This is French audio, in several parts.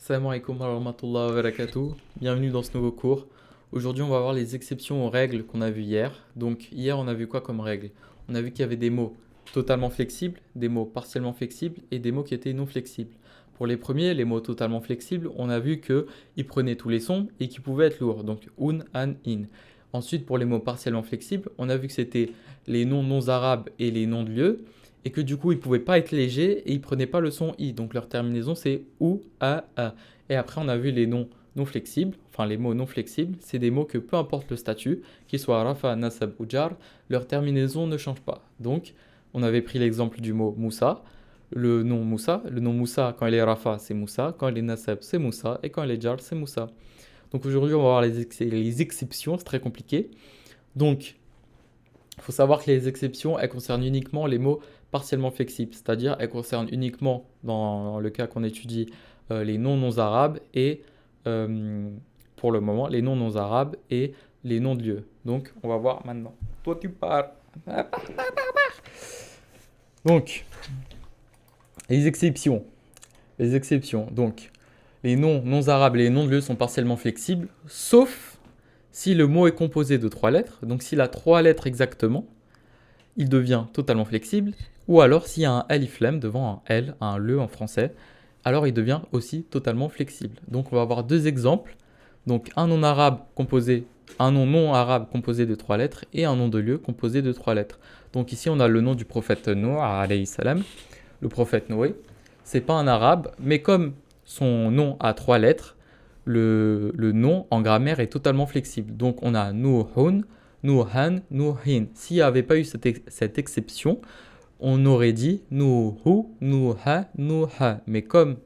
Salam alaikum wa rahmatullahi wa barakatuh. Bienvenue dans ce nouveau cours. Aujourd'hui, on va voir les exceptions aux règles qu'on a vues hier. Donc, hier, on a vu quoi comme règle? On a vu qu'il y avait des mots totalement flexibles, des mots partiellement flexibles et des mots qui étaient non flexibles. Pour les premiers, les mots totalement flexibles, on a vu qu'ils prenaient tous les sons et qu'ils pouvaient être lourds. Donc, un, an, in. Ensuite, pour les mots partiellement flexibles, on a vu que c'était les noms non arabes et les noms de lieux et que du coup, ils ne pouvaient pas être légers et ils ne prenaient pas le son i. Donc, leur terminaison, c'est ou, a. Et après, on a vu les noms non flexibles, enfin les mots non flexibles, c'est des mots que peu importe le statut, qu'ils soient rafa, nasab ou jar, leur terminaison ne change pas. Donc, on avait pris l'exemple du mot Moussa, le nom Moussa, quand il est rafa, c'est Moussa, quand il est nasab, c'est Moussa, et quand il est jar, c'est Moussa. Donc aujourd'hui, on va voir les exceptions, c'est très compliqué. Donc, il faut savoir que les exceptions, elles concernent uniquement les mots partiellement flexibles, c'est-à-dire elles concernent uniquement, dans le cas qu'on étudie, les noms arabes et, euh, pour le moment, les noms non arabes et les noms de lieux. Donc, on va voir maintenant. Toi, tu pars. Donc, les exceptions. Les exceptions. Donc, les noms non arabes et les noms de lieux sont partiellement flexibles, sauf si le mot est composé de trois lettres. Donc, s'il a trois lettres exactement, il devient totalement flexible. Ou alors, s'il y a un alif lam devant un L, un le en français, alors il devient aussi totalement flexible. Donc, on va avoir deux exemples. Donc, un nom non arabe composé de trois lettres et un nom de lieu composé de trois lettres. Donc, ici, on a le nom du prophète Noé, alayhi salam. Le prophète Noé, c'est pas un arabe, mais comme son nom a trois lettres, le nom en grammaire est totalement flexible. Donc on a Nuhun, Nuhan, Nuhin. S'il n'y avait pas eu cette exception, on aurait dit Nuhu, Nuha, Nuha. Mais comme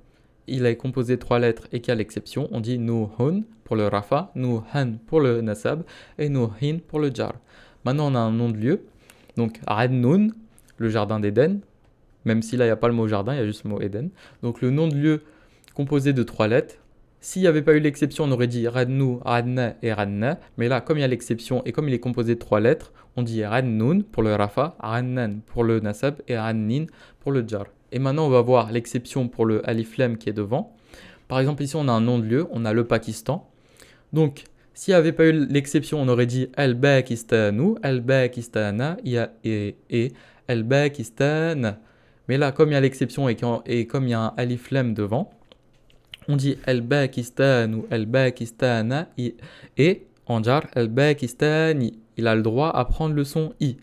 il est composé de trois lettres et qu'il y a l'exception, on dit Nuhun pour le rafa, Nuhan pour le nasab et Nuhin pour le jar. Maintenant on a un nom de lieu, donc Adnun, le jardin d'Éden, même si là il n'y a pas le mot jardin, il y a juste le mot Éden. Donc le nom de lieu composé de trois lettres. S'il n'y avait pas eu l'exception, on aurait dit Radnu, Radna et Radna. Mais là, comme il y a l'exception et comme il est composé de trois lettres, on dit Radnun pour le Rafa, Radnan pour le Nasab et Radnin pour le Jar. Et maintenant, on va voir l'exception pour le Alif Lam qui est devant. Par exemple, ici, on a un nom de lieu, on a le Pakistan. Donc, s'il n'y avait pas eu l'exception, on aurait dit Al-Bakistanu, Al-Bakistana et Al-Bakistan. Mais là, comme il y a l'exception et comme il y a un Alif Lam devant, on dit El-Bakistan ou El-Bakistana et en jar El-Bakistani. Il a le droit à prendre le son i.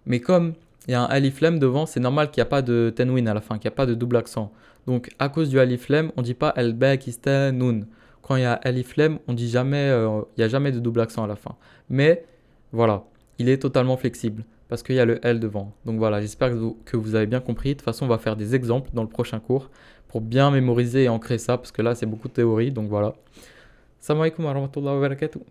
Mais comme il y a un alif lam devant, c'est normal qu'il n'y a pas de tenwin à la fin, qu'il n'y a pas de double accent. Donc à cause du alif lam, on ne dit pas El-Bakistanun. Quand il y a alif lam, on dit jamais, il n'y a jamais de double accent à la fin. Mais voilà, il est totalement flexible parce qu'il y a le L devant. Donc voilà, j'espère que vous avez bien compris. De toute façon, on va faire des exemples dans le prochain cours pour bien mémoriser et ancrer ça, parce que là, c'est beaucoup de théorie. Donc voilà. Salam alaikum wa rahmatullahi wa barakatuh.